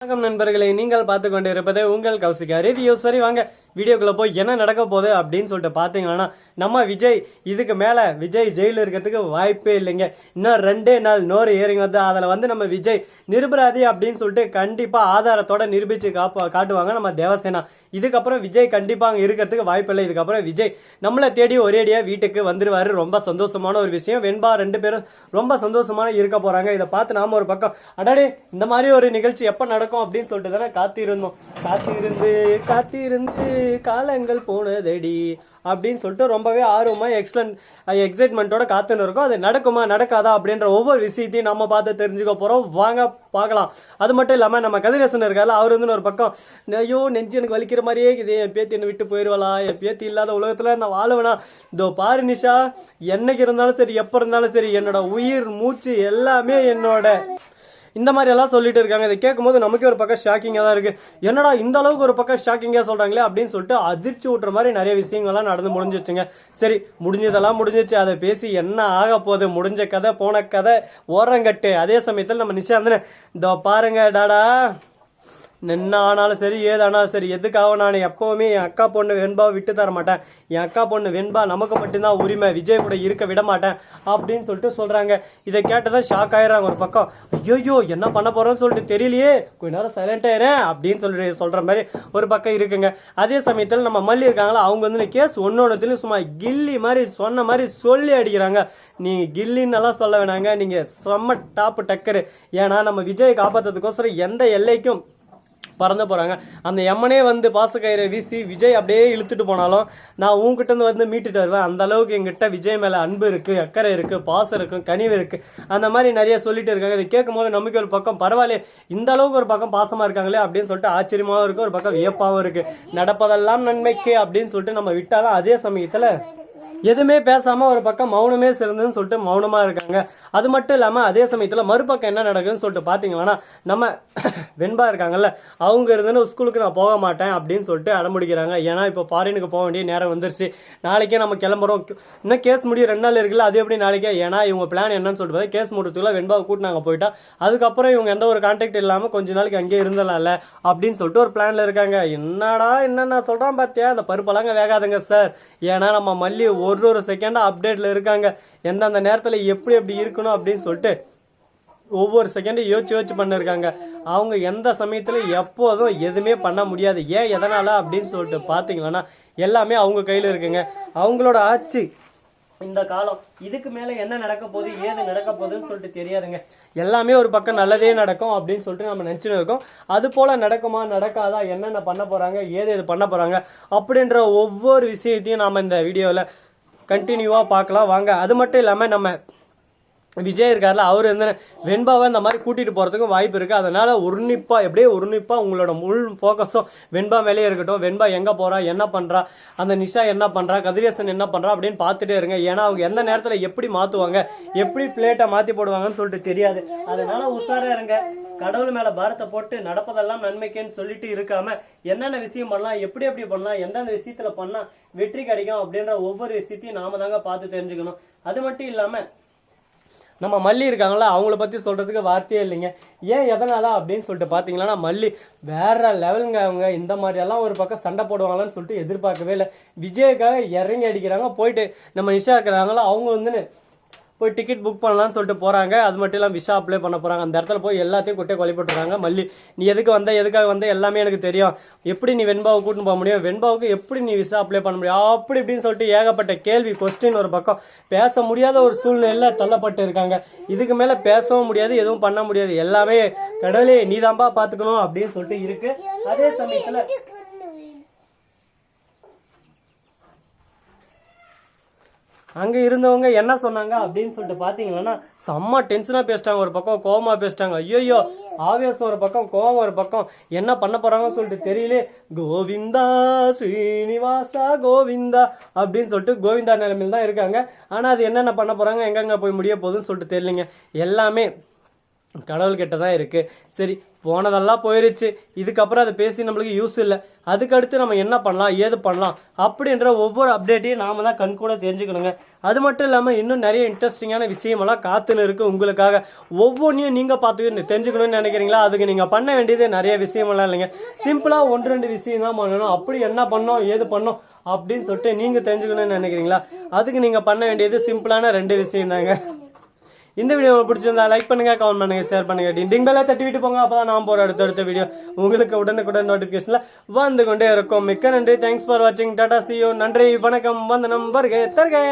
வணக்கம் நண்பர்களே, நீங்கள் பார்த்து கொண்டு இருப்பது உங்கள் கௌசிகா ரிவ்யூ. சரி வாங்க வீடியோக்குள்ள போய் என்ன நடக்க போகுது அப்படின்னு சொல்லிட்டு பார்த்தீங்கன்னா, நம்ம விஜய் இதுக்கு மேலே விஜய் ஜெயிலில் இருக்கிறதுக்கு வாய்ப்பே இல்லைங்க. இன்னும் 2 நாள் நோறு ஏறிங்க வந்து அதில் நம்ம விஜய் நிரபராதி அப்படின்னு சொல்லிட்டு கண்டிப்பாக ஆதாரத்தோட நிரூபித்து காட்டுவாங்க நம்ம தேவசேனா. இதுக்கப்புறம் விஜய் கண்டிப்பாக அங்கே இருக்கிறதுக்கு வாய்ப்பு இல்லை. இதுக்கப்புறம் விஜய் நம்மளை தேடி ஒரேடியாக வீட்டுக்கு வந்துருவாரு. ரொம்ப சந்தோஷமான ஒரு விஷயம். வெண்பா 2 பேரும் ரொம்ப சந்தோஷமான இருக்க போகிறாங்க. இதை பார்த்து நாம ஒரு பக்கம் அடாடே இந்த மாதிரி ஒரு நிகழ்ச்சி எப்போ நடக்கும் அப்படின்னு சொல்லிட்டு தானே காத்திருந்து காலங்கள் போனதடி அப்படின்னு சொல்லிட்டு ரொம்பவே ஆர்வமா எக்ஸைட்மெண்ட்டோட காத்துன்னு இருக்கும். அது நடக்குமா நடக்காதா அப்படின்ற ஒவ்வொரு விஷயத்தையும் நம்ம பார்த்து தெரிஞ்சுக்க போறோம். வாங்க பார்க்கலாம். அது மட்டும் இல்லாம நம்ம கதிரேசன் இருக்காரு, அவர் வந்து ஒரு பக்கம் ஐயோ நெஞ்சு எனக்கு வலிக்கிற மாதிரியே இது, என் பேத்தி என்ன விட்டு போயிடுவாளா, என் பேத்தி இல்லாத உலகத்துல நான் வாழுவேனா, இதோ பாரு நிஷா, என்னைக்கு இருந்தாலும் சரி எப்ப இருந்தாலும் சரி என்னோட உயிர் மூச்சு எல்லாமே என்னோட, இந்த மாதிரி எல்லாம் சொல்லிட்டு இருக்காங்க. இதை கேட்கும்போது நமக்கே ஒரு பக்கம் ஷாக்கிங்காக தான் இருக்கு. என்னடா இந்த அளவுக்கு ஒரு பக்கம் ஷாக்கிங்காக சொல்றாங்களே அப்படின்னு சொல்லிட்டு அதிர்ச்சி ஊட்டுற மாதிரி நிறைய விஷயங்கள்லாம் நடந்து முடிஞ்சிச்சுங்க. சரி முடிஞ்சதெல்லாம் முடிஞ்சிச்சு, அதை பேசி என்ன ஆக போகுது, முடிஞ்ச கதை போன கதை ஓரங்கட்டு. அதே சமயத்தில் நம்ம நிஷாந்தன இதோ பாருங்க டாடா, என்ன ஆனாலும் சரி ஏதானாலும் சரி எதுக்காக நான் எப்பவுமே என் அக்கா பொண்ணு வெண்பாவை விட்டு தர மாட்டேன், என் அக்கா பொண்ணு வெண்பா நமக்கு மட்டும்தான் உரிமை, விஜய் கூட இருக்க விட மாட்டேன் அப்படின்னு சொல்லிட்டு சொல்றாங்க. இதை கேட்டதான் ஷாக் ஆயிடுறாங்க. ஒரு பக்கம் ஐயோ என்ன பண்ண போறோம்னு சொல்லிட்டு தெரியலையே, கொஞ்ச நேரம் சைலண்ட் ஆயிரேன் அப்படின்னு சொல்ற மாதிரி ஒரு பக்கம் இருக்குங்க. அதே சமயத்தில் நம்ம மல்லி இருக்காங்களா, அவங்க வந்து கேஸ் ஒன்னொன்னுலையும் சும்மா கில்லி மாதிரி சொன்ன மாதிரி சொல்லி அடிக்கிறாங்க. நீ கில்லின்னு எல்லாம் சொல்ல வேணாங்க, நீங்க செம்ம டாப் டக்கரு. ஏன்னா நம்ம விஜய் காப்பாற்றுறதுக்கோசரம் எந்த எல்லைக்கும் பறந்து போறாங்க. அந்த எம்மனே வந்து பாசக்கயிறை வீசி விஜய் அப்படியே இழுத்துட்டு போனாலும் நான் உங்ககிட்ட இருந்து வந்து மீட்டுட்டு வருவேன். அந்த அளவுக்கு எங்கிட்ட விஜய் மேல அன்பு இருக்கு, அக்கறை இருக்கு, பாசம் இருக்கு, கனிவு இருக்கு, அந்த மாதிரி நிறைய சொல்லிட்டு இருக்காங்க. இதை கேட்கும் போது நமக்கு ஒரு பக்கம் பரவாயில்ல, இந்த அளவுக்கு ஒரு பக்கம் பாசமா இருக்காங்களே அப்படின்னு சொல்லிட்டு ஆச்சரியமாவும் இருக்கு, ஒரு பக்கம் வியப்பாவும் இருக்கு. நடப்பதெல்லாம் நன்மைக்கு அப்படின்னு சொல்லிட்டு நம்ம விட்டாலும் அதே சமயத்துல எதுவுமே பேசாம ஒரு பக்கம் மௌனமே சிறந்ததுன்னு சொல்லிட்டு மௌனமா இருக்காங்க. அது மட்டும் இல்லாம அதே சமயத்துல மறுபக்கம் என்ன நடக்குதுன்னு சொல்லிட்டு பாத்தீங்கன்னா, நம்ம வெண்பா இருக்காங்கல்ல, அவங்க இருந்துன்னு ஸ்கூலுக்கு நான் போக மாட்டேன் அப்படின்னு சொல்லிட்டு அடம்பிடிக்கிறாங்க. ஏன்னா இப்போ ஃபாரினுக்கு போக வேண்டிய நேரம் வந்துருச்சு, நாளைக்கே நம்ம கிளம்புறோம், இன்னும் கேஸ் முடிய 2 நாள் இருக்குல்ல, அது எப்படி நாளைக்கே. ஏன்னா இவங்க பிளான் என்னன்னு சொல்லிட்டு கேஸ் முடிறதுக்குள்ள வெண்பாவை கூட்டு நாங்க போயிட்டா அதுக்கப்புறம் இவங்க எந்த ஒரு கான்டாக்ட் இல்லாம கொஞ்ச நாளைக்கு அங்கேயே இருந்தலாம்ல அப்படின்னு சொல்லிட்டு ஒரு பிளான்ல இருக்காங்க. என்னன்னா சொல்றான் பாத்தியா, அந்த பருப்பெல்லாங்க வேகாதுங்க சார். ஏன்னா நம்ம மல்லி ஒரு செகண்டா அப்டேட்ல இருக்காங்க, எந்தெந்த நேரத்துல எப்படி இருக்கணும் அப்படின்னு சொல்லிட்டு ஒவ்வொரு செகண்டும் யோசிச்சு பண்ணிருக்காங்க. அவங்க எந்த சமயத்துல எப்போதும் எதுவுமே பண்ண முடியாது. ஏன் எதனால அப்படின்னு சொல்லிட்டு பாத்தீங்கன்னா எல்லாமே அவங்க கையில இருக்குங்க. அவங்களோட ஆட்சி இந்த காலம், இதுக்கு மேல என்ன நடக்க போகுது ஏது நடக்க போகுதுன்னு சொல்லிட்டு தெரியாதுங்க. எல்லாமே ஒரு பக்கம் நல்லதே நடக்கும் அப்படின்னு சொல்லிட்டு நம்ம நினைச்சுன்னு இருக்கோம். அது போல நடக்குமா நடக்காதா, என்னென்ன பண்ண போறாங்க ஏது பண்ண போறாங்க அப்படின்ற ஒவ்வொரு விஷயத்தையும் நாம இந்த வீடியோல கண்டினியூவா பார்க்கலாம் வாங்க. அது மட்டும் இல்லாம நம்ம விஜய் இருக்காருல, அவர் வந்து வெண்பாவை இந்த மாதிரி கூட்டிட்டு போறதுக்கும் வாய்ப்பு இருக்கு. அதனால உன்னிப்பா உங்களோட முழு போக்கஸும் வெண்பா மேலேயே இருக்கட்டும். வெண்பா எங்க போறா, என்ன பண்றா, அந்த நிஷா என்ன பண்றா, கதிரேசன் என்ன பண்றா அப்படின்னு பார்த்துட்டே இருங்க. ஏன்னா அவங்க எந்த நேரத்துல எப்படி மாத்துவாங்க, எப்படி பிளேட்டை மாத்தி போடுவாங்கன்னு சொல்லிட்டு தெரியாது. அதனால உஷாரா இருங்க. கடவுள் மேல பாரத்தை போட்டு நடப்பதெல்லாம் நன்மைக்குன்னு சொல்லிட்டு இருக்காம என்னென்ன விஷயம் பண்ணலாம், எப்படி பண்ணலாம், எந்தெந்த விஷயத்துல பண்ணா வெற்றி கிடைக்கும் அப்படின்ற ஒவ்வொரு விஷயத்தையும் நாம தாங்க பார்த்து தெரிஞ்சுக்கணும். அது மட்டும் இல்லாம நம்ம மல்லி இருக்காங்களா, அவங்கள பத்தி சொல்றதுக்கு வார்த்தையே இல்லைங்க. ஏன் எதனால அப்படின்னு சொல்லிட்டு பாத்தீங்கன்னா, மல்லி வேற லெவலுங்க. அவங்க இந்த மாதிரி எல்லாம் ஒரு பக்கம் சண்டை போடுவாங்களான்னு சொல்லிட்டு எதிர்பார்க்கவே இல்லை. விஜய்க்காக இறங்கி அடிக்கிறாங்க. போயிட்டு நம்ம நிஷா இருக்கிறாங்களா, அவங்க வந்து போய் டிக்கெட் புக் பண்ணலாம்னு சொல்லிட்டு போறாங்க. அது மட்டும் இல்லாமல் விசா அப்ளை பண்ண போறாங்க. அந்த இடத்துல போய் எல்லாத்தையும் கொட்டை கொலைப்பட்டுறாங்க. மல்லி நீ எதுக்காக வந்த எல்லாமே எனக்கு தெரியும், எப்படி நீ வெண்பாவை கூட்டின்னு போக முடியும், வெண்பாவுக்கு எப்படி நீ விசா அப்ளை பண்ண முடியும் அப்படி இப்படின்னு சொல்லிட்டு ஏகப்பட்ட கேள்வி கொஸ்டின். ஒரு பக்கம் பேச முடியாத ஒரு சூழ்நிலையில தள்ளப்பட்டு இருக்காங்க. இதுக்கு மேல பேசவும் முடியாது, எதுவும் பண்ண முடியாது, எல்லாமே கடவுளே நீதான்பா பாத்துக்கணும் அப்படின்னு சொல்லிட்டு இருக்கு. அதே சமயத்துல அங்க இருந்தவங்க என்ன சொன்னாங்க அப்படின்னு சொல்லிட்டு பாத்தீங்கன்னா, செம்ம டென்ஷனா பேசிட்டாங்க. ஒரு பக்கம் கோவமா பேசிட்டாங்க. ஐயோ ஆவேசம் ஒரு பக்கம், கோவம் ஒரு பக்கம், என்ன பண்ண போறாங்கன்னு சொல்லிட்டு தெரியல. கோவிந்தா ஸ்ரீனிவாசா கோவிந்தா அப்படின்னு சொல்லிட்டு கோவிந்தா நிலைமையில தான் இருக்காங்க. ஆனா அது என்னென்ன பண்ண போறாங்க, எங்கெங்க போய் முடிய போகுதுன்னு சொல்லிட்டு தெரியலங்க. எல்லாமே கடவுள் கிட்ட தான் இருக்கு. சரி போனதெல்லாம் போயிருச்சு, இதுக்கப்புறம் அதை பேசி நம்மளுக்கு யூஸ் இல்லை, அதுக்கடுத்து நம்ம என்ன பண்ணலாம் ஏது பண்ணலாம் அப்படின்ற ஒவ்வொரு அப்டேட்டையும் நாம தான் கண் கூட தெரிஞ்சுக்கணுங்க. அது மட்டும் இல்லாமல் இன்னும் நிறைய இன்ட்ரெஸ்டிங்கான விஷயமெல்லாம் காத்துன்னு இருக்கு உங்களுக்காக. ஒவ்வொன்றையும் நீங்கள் பார்த்து தெரிஞ்சுக்கணும்னு நினைக்கிறீங்களா? அதுக்கு நீங்கள் பண்ண வேண்டியது நிறைய விஷயமெல்லாம் இல்லைங்க, சிம்பிளாக 1-2 விஷயம் தான் பண்ணணும். அப்படி என்ன பண்ணோம் ஏது பண்ணோம் அப்படின்னு சொல்லிட்டு நீங்கள் தெரிஞ்சுக்கணும்னு நினைக்கிறீங்களா? அதுக்கு நீங்கள் பண்ண வேண்டியது சிம்பிளான 2 விஷயம் தாங்க. இந்த வீடியோ பிடிச்சிருந்தா லைக் பண்ணுங்க, கமெண்ட் பண்ணுங்க, ஷேர் பண்ணுங்க, டிங் பெல்லை தட்டி விட்டு போங்க. அப்பதான் நான் போற அடுத்த வீடியோ உங்களுக்கு உடனுக்குடன் நோட்டிபிகேஷன்ல வந்து கொண்டே இருக்கும். மிக்க நன்றி. தேங்க்ஸ் ஃபார் வாட்சிங். Tata, see you. நன்றி, வணக்கம், வந்தனம், வருகை தருகை.